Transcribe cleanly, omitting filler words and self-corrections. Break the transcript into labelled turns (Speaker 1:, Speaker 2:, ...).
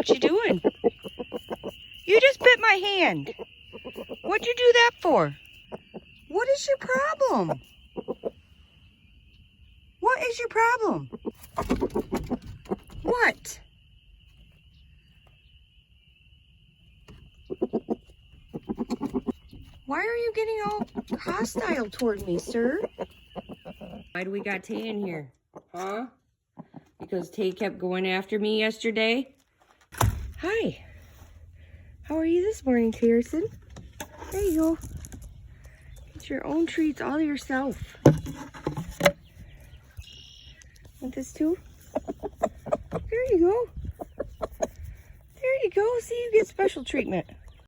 Speaker 1: What you doing? You just bit my hand. What'd you do that for? What is your problem? What is your problem? What? Why are you getting all hostile toward me, sir? Why do we got Tay in here? Huh? Because Tay kept going after me yesterday? Hi. How are you this morning, Tayerson? There you go. Get your own treats all yourself. Want this too? There you go. There you go. See, you get special treatment.